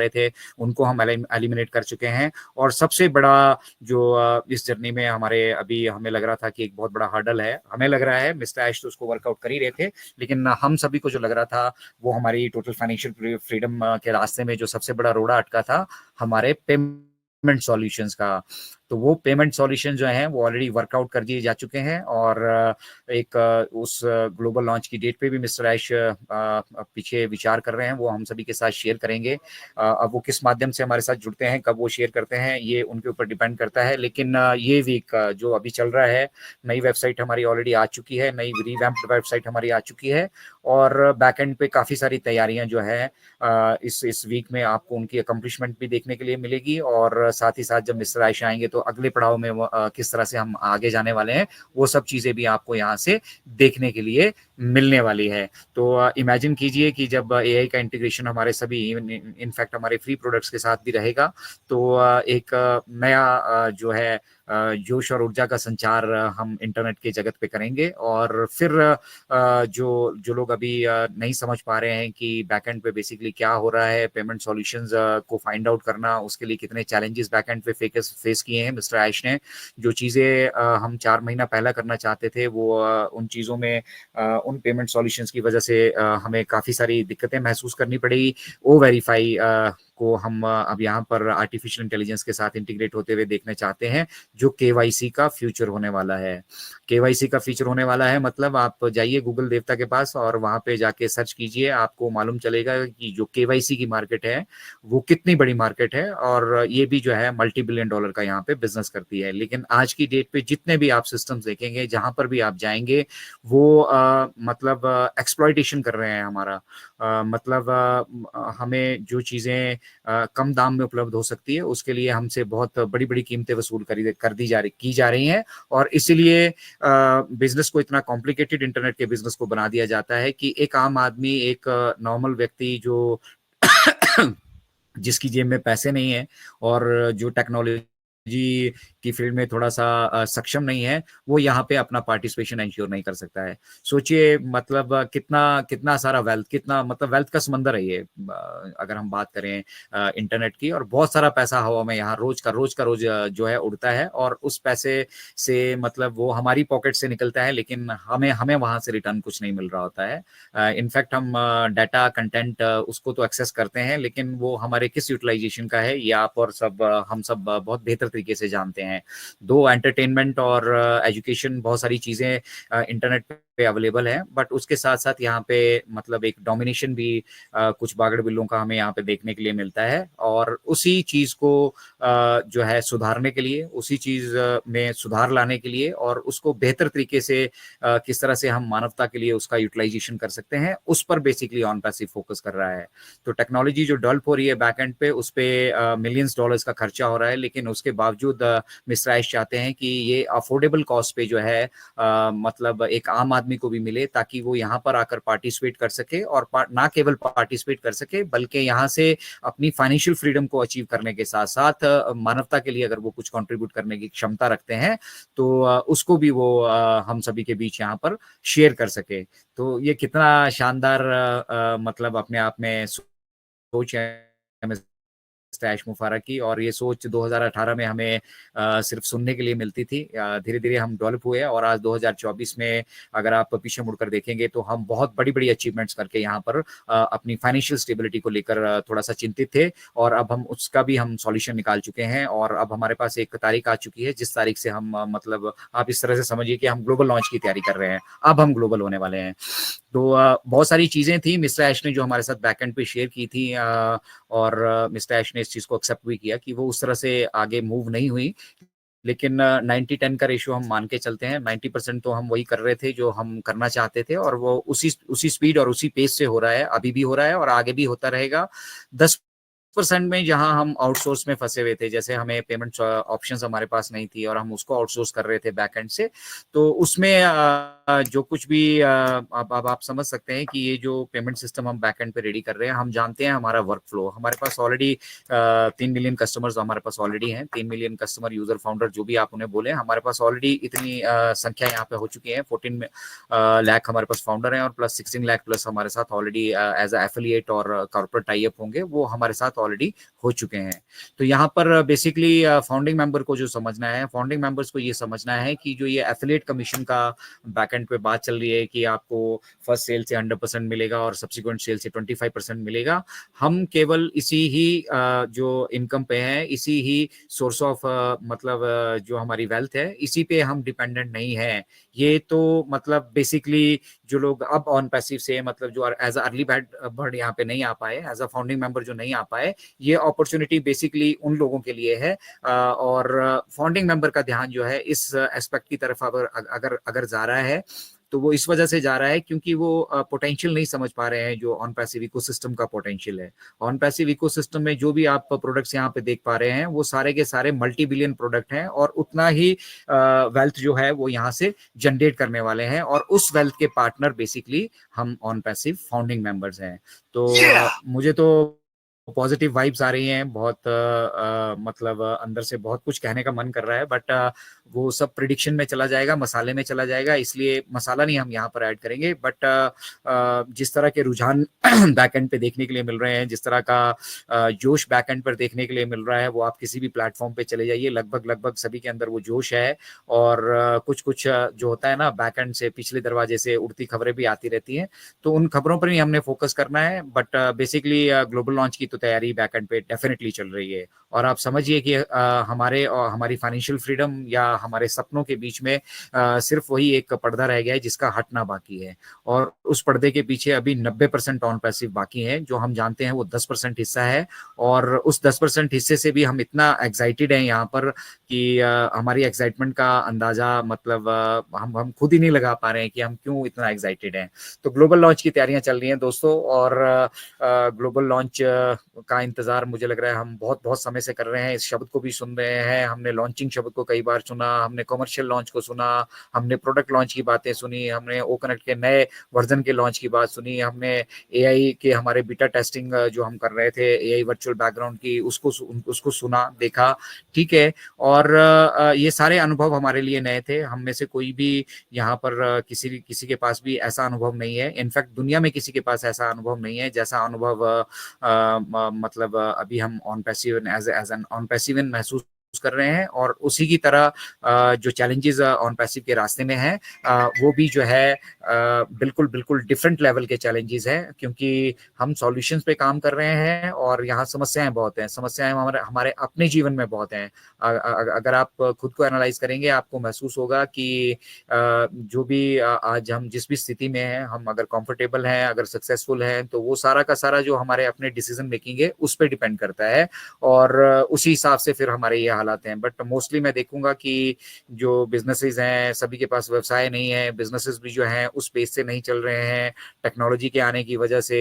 रहे थे उनको हम एलिमिनेट कर चुके हैं। और सबसे बड़ा जो इस जर्नी में हमारे अभी हमें लग रहा था कि एक बहुत बड़ा हर्डल है, हमें लग रहा है, मिस्टर ऐश तो उसको वर्कआउट कर ही रहे थे, लेकिन हम सभी को जो लग रहा था वो हमारी टोटल फाइनेंशियल फ्रीडम के रास्ते में जो सबसे बड़ा रोड़ा अटका था हमारे पेमेंट सॉल्यूशंस का। तो वो पेमेंट सॉल्यूशन जो है वो ऑलरेडी वर्कआउट कर दिए जा चुके हैं, और एक उस ग्लोबल लॉन्च की डेट पे भी मिस्टर ऐश पीछे विचार कर रहे हैं, वो हम सभी के साथ शेयर करेंगे। अब वो किस माध्यम से हमारे साथ जुड़ते हैं, कब वो शेयर करते हैं, ये उनके ऊपर डिपेंड करता है। लेकिन ये वीक जो अभी चल रहा है, नई वेबसाइट हमारी ऑलरेडी आ चुकी है, नई रिवैम्प्ड वेबसाइट हमारी आ चुकी है, और बैकएंड पे काफी सारी तैयारियां जो है इस वीक में आपको उनकी अकम्पलिशमेंट भी देखने के लिए मिलेगी। और साथ ही साथ जब मिस्टर आयशा आएंगे तो अगले पड़ाव में किस तरह से हम आगे जाने वाले हैं, वो सब चीजें भी आपको यहाँ से देखने के लिए मिलने वाली है। तो इमेजिन कीजिए कि जब एआई का इंटीग्रेशन हमारे सभी इनफैक्ट हमारे फ्री प्रोडक्ट्स के साथ भी रहेगा, तो एक नया जो है जोश और ऊर्जा का संचार हम इंटरनेट के जगत पे करेंगे। और फिर जो जो लोग अभी नहीं समझ पा रहे हैं कि बैकएंड पे बेसिकली क्या हो रहा है, पेमेंट सॉल्यूशंस को फाइंड आउट करना, उसके लिए कितने चैलेंजेस बैकएंड पे फेस किए हैं मिस्टर ऐश ने, जो चीजें हम 4 महीना पहला करना चाहते थे वो उन चीजों में उन पेमेंट सॉल्यूशंस की वजह से हमें काफी सारी दिक्कतें महसूस करनी पड़ेगी। ओ वेरीफाई को हम अब यहाँ पर आर्टिफिशियल इंटेलिजेंस के साथ इंटीग्रेट होते हुए देखना चाहते हैं, जो केवाईसी का फ्यूचर होने वाला है। केवाईसी का फीचर होने वाला है मतलब आप जाइए गूगल देवता के पास और वहां पे जाके सर्च कीजिए, आपको मालूम चलेगा कि जो केवाईसी की मार्केट है वो कितनी बड़ी मार्केट है, और ये भी जो है मल्टी बिलियन डॉलर का यहाँ पे बिजनेस करती है। लेकिन आज की डेट पे जितने भी आप सिस्टम्स देखेंगे, जहां पर भी आप जाएंगे, वो मतलब एक्सप्लॉइटेशन कर रहे हैं हमारा। मतलब हमें जो चीजें कम दाम में उपलब्ध हो सकती है उसके लिए हमसे बहुत बड़ी बड़ी कीमतें वसूल की जा रही हैं। और इसीलिए बिजनेस को इतना कॉम्प्लिकेटेड इंटरनेट के बिजनेस को बना दिया जाता है कि एक आम आदमी, एक नॉर्मल व्यक्ति जो जिसकी जेब में पैसे नहीं है और जो टेक्नोलॉजी की फील्ड में थोड़ा सा सक्षम नहीं है, वो यहाँ पे अपना पार्टिसिपेशन इंश्योर नहीं कर सकता है। सोचिए मतलब कितना कितना सारा वेल्थ, कितना मतलब वेल्थ का समंदर है ये, अगर हम बात करें इंटरनेट की। और बहुत सारा पैसा हवा में यहाँ रोज का रोज जो है उड़ता है, और उस पैसे से मतलब वो हमारी पॉकेट से निकलता है, लेकिन हमें हमें वहां से रिटर्न कुछ नहीं मिल रहा होता है। इनफैक्ट हम डाटा कंटेंट उसको तो एक्सेस करते हैं, लेकिन वो हमारे किस यूटिलाइजेशन का है ये आप और सब हम सब बहुत बेहतर तरीके से जानते हैं। दो एंटरटेनमेंट और एजुकेशन बहुत सारी चीजें इंटरनेट पे अवेलेबल है, बट उसके साथ साथ यहाँ पे मतलब एक डोमिनेशन भी कुछ बागड़ बिल्लों का हमें यहाँ पे देखने के लिए मिलता है। और उसी चीज को जो है सुधारने के लिए, उसी चीज में सुधार लाने के लिए, और उसको बेहतर तरीके से किस तरह से हम मानवता के लिए उसका यूटिलाइजेशन कर सकते हैं, उस पर बेसिकली ऑन पैसिव फोकस कर रहा है। तो टेक्नोलॉजी जो डेवलप हो रही है बैकएंड पे, उस पे मिलियंस डॉलर्स का खर्चा हो रहा है, लेकिन उसके बावजूद मिस्टर ऐश चाहते हैं कि ये अफोर्डेबल कॉस्ट पे जो है मतलब एक आम आदमी को भी मिले, ताकि वो यहाँ पर आकर पार्टिसिपेट कर सके, और ना केवल पार्टिसिपेट कर सके बल्कि यहाँ से अपनी फाइनेंशियल फ्रीडम को अचीव करने के साथ साथ मानवता के लिए अगर वो कुछ कंट्रीब्यूट करने की क्षमता रखते हैं तो उसको भी वो हम सभी के बीच यहाँ पर शेयर कर सके। तो ये कितना शानदार मतलब अपने आप में सोच है स्टैश मुफारा की। और ये सोच 2018 में हमें सिर्फ सुनने के लिए मिलती थी, धीरे धीरे हम डेवलप हुए, और आज 2024 में अगर आप पीछे मुड़कर देखेंगे तो हम बहुत बड़ी बड़ी अचीवमेंट्स करके यहाँ पर अपनी फाइनेंशियल स्टेबिलिटी को लेकर थोड़ा सा चिंतित थे, और अब हम उसका भी हम सॉल्यूशन निकाल चुके हैं। और अब हमारे पास एक तारीख आ चुकी है जिस तारीख से हम मतलब आप इस तरह से समझिए कि हम ग्लोबल लॉन्च की तैयारी कर रहे हैं, अब हम ग्लोबल होने वाले हैं। तो बहुत सारी चीजें थी मिस्टर ऐश ने जो हमारे साथ बैकएंड पे शेयर की थी, और मिस्टर ऐश ने इस चीज को एक्सेप्ट भी किया कि वो उस तरह से आगे मूव नहीं हुई। लेकिन 90-10 का रेशियो हम मान के चलते हैं, 90% तो हम वही कर रहे थे जो हम करना चाहते थे, और वो उसी स्पीड और उसी पेस से हो रहा है, अभी भी हो रहा है और आगे भी होता रहेगा। 10% में जहां हम आउटसोर्स में फंसे हुए थे, जैसे हमें पेमेंट ऑप्शंस हमारे पास नहीं थी और हम उसको आउटसोर्स कर रहे थे बैकएंड से, तो उसमें जो कुछ भी अब आप समझ सकते हैं कि ये जो पेमेंट सिस्टम हम बैकएंड पे रेडी कर रहे हैं, हम जानते हैं हमारा वर्क फ्लो, हमारे पास ऑलरेडी 3 मिलियन कस्टमर्स हमारे पास ऑलरेडी हैं, 3 मिलियन कस्टमर यूजर फाउंडर जो भी आप उन्हें बोले, हमारे पास ऑलरेडी इतनी संख्या यहाँ पे हो चुकी है। 14 लाख हमारे पास फाउंडर हैं, और प्लस 16 लाख प्लस हमारे साथ ऑलरेडी एज एफिलिएट और कॉर्पोरेट टाई अप होंगे, वो हमारे साथ ऑलरेडी हो चुके हैं। तो यहाँ पर बेसिकली फाउंडिंग मेंबर को जो समझना है, फाउंडिंग मेंबर्स को ये समझना है कि जो ये एफिलिएट कमीशन का बैकएंड पे बात चल रही है कि आपको फर्स्ट सेल से 100% मिलेगा और सब्सिक्वेंट सेल से 25% मिलेगा, हम केवल इसी ही जो इनकम पे है, इसी ही सोर्स ऑफ मतलब जो हमारी वेल्थ है, इसी पे हम डिपेंडेंट नहीं है। ये तो मतलब बेसिकली जो लोग अब ऑन पैसिव से मतलब जो एज अर्ली बर्ड यहाँ पे नहीं आ पाए, एज अ फाउंडिंग मेंबर जो नहीं आ पाए, ये अपॉर्चुनिटी बेसिकली उन लोगों के लिए है। और फाउंडिंग मेंबर का ध्यान जो है इस एस्पेक्ट की तरफ अगर अगर अगर जा रहा है तो वो इस वजह से जा रहा है क्योंकि वो पोटेंशियल नहीं समझ पा रहे हैं जो ऑन पैसिव इकोसिस्टम का पोटेंशियल है। ऑन पैसिव इकोसिस्टम में जो भी आप प्रोडक्ट्स यहाँ पे देख पा रहे हैं वो सारे के सारे मल्टी बिलियन प्रोडक्ट हैं और उतना ही वेल्थ जो है वो यहाँ से जनरेट करने वाले हैं और उस वेल्थ के पार्टनर बेसिकली हम ऑन पैसिव फाउंडिंग मेंबर्स हैं। तो मुझे तो पॉजिटिव वाइब्स आ रही हैं बहुत, मतलब अंदर से बहुत कुछ कहने का मन कर रहा है, बट वो सब प्रिडिक्शन में चला जाएगा, मसाले में चला जाएगा, इसलिए मसाला नहीं हम यहाँ पर ऐड करेंगे। बट जिस तरह के रुझान बैकएंड पे देखने के लिए मिल रहे हैं, जिस तरह का जोश बैकएंड पर देखने के लिए मिल रहा है, वो आप किसी भी प्लेटफॉर्म पे चले जाइए, लगभग लगभग सभी के अंदर वो जोश है। और कुछ कुछ जो होता है ना बैकएंड से पिछले दरवाजे से उड़ती खबरें भी आती रहती हैं, तो उन खबरों पर ही हमने फोकस करना है। बट बेसिकली ग्लोबल लॉन्च की तो तैयारी बैकएंड पे डेफिनेटली चल रही है। और आप समझिए कि हमारे और हमारी फाइनेंशियल फ्रीडम या हमारे सपनों के बीच में सिर्फ वही एक पर्दा रह गया है जिसका हटना बाकी है। और उस पर्दे के पीछे अभी 90% ऑन पैसिव बाकी है, जो हम जानते हैं वो 10% हिस्सा है। और उस 10% हिस्से से भी हम इतना एक्साइटेड हैं यहाँ पर कि हमारी एक्साइटमेंट का अंदाजा मतलब हम खुद ही नहीं लगा पा रहे हैं कि हम क्यों इतना एक्साइटेड हैं। तो ग्लोबल लॉन्च की तैयारियां चल रही हैं दोस्तों, और ग्लोबल लॉन्च का इंतजार मुझे लग रहा है हम बहुत बहुत समय से कर रहे हैं। इस शब्द को भी सुन रहे हैं, हमने लॉन्चिंग शब्द को कई बार सुना, हमने कमर्शियल लॉन्च को सुना, हमने प्रोडक्ट लॉन्च की बातें सुनी, हमने ओ कनेक्ट के नए वर्जन के लॉन्च की बात सुनी, हमने एआई के हमारे बीटा टेस्टिंग जो हम कर रहे थे एआई वर्चुअल बैकग्राउंड की उसको सुना देखा, ठीक है। और ये सारे अनुभव हमारे लिए नए थे। हम में से कोई भी यहाँ पर किसी के पास भी ऐसा अनुभव नहीं है, इनफैक्ट दुनिया में किसी के पास ऐसा अनुभव नहीं है जैसा अनुभव मतलब अभी हम on passive as an on passive महसूस कर रहे हैं। और उसी की तरह जो चैलेंजेस ऑन पैसिव के रास्ते में हैं वो भी जो है बिल्कुल बिल्कुल डिफरेंट लेवल के चैलेंजेस हैं, क्योंकि हम सॉल्यूशंस पे काम कर रहे हैं और यहाँ समस्याएं बहुत हैं, समस्याएं हमारे हमारे अपने जीवन में बहुत हैं। अगर आप खुद को एनालाइज करेंगे आपको महसूस होगा कि जो भी आज हम जिस भी स्थिति में हैं, हम अगर कंफर्टेबल हैं, अगर सक्सेसफुल हैं, तो वो सारा का सारा जो हमारे अपने डिसीजन मेकिंग है उस पर डिपेंड करता है और उसी हिसाब से फिर हमारे ये हालात हैं। बट मोस्टली मैं देखूंगा कि जो बिजनेसेस हैं सभी के पास व्यवसाय नहीं है, बिजनेसेस भी जो हैं उस पेस से नहीं चल रहे हैं, टेक्नोलॉजी के आने की वजह से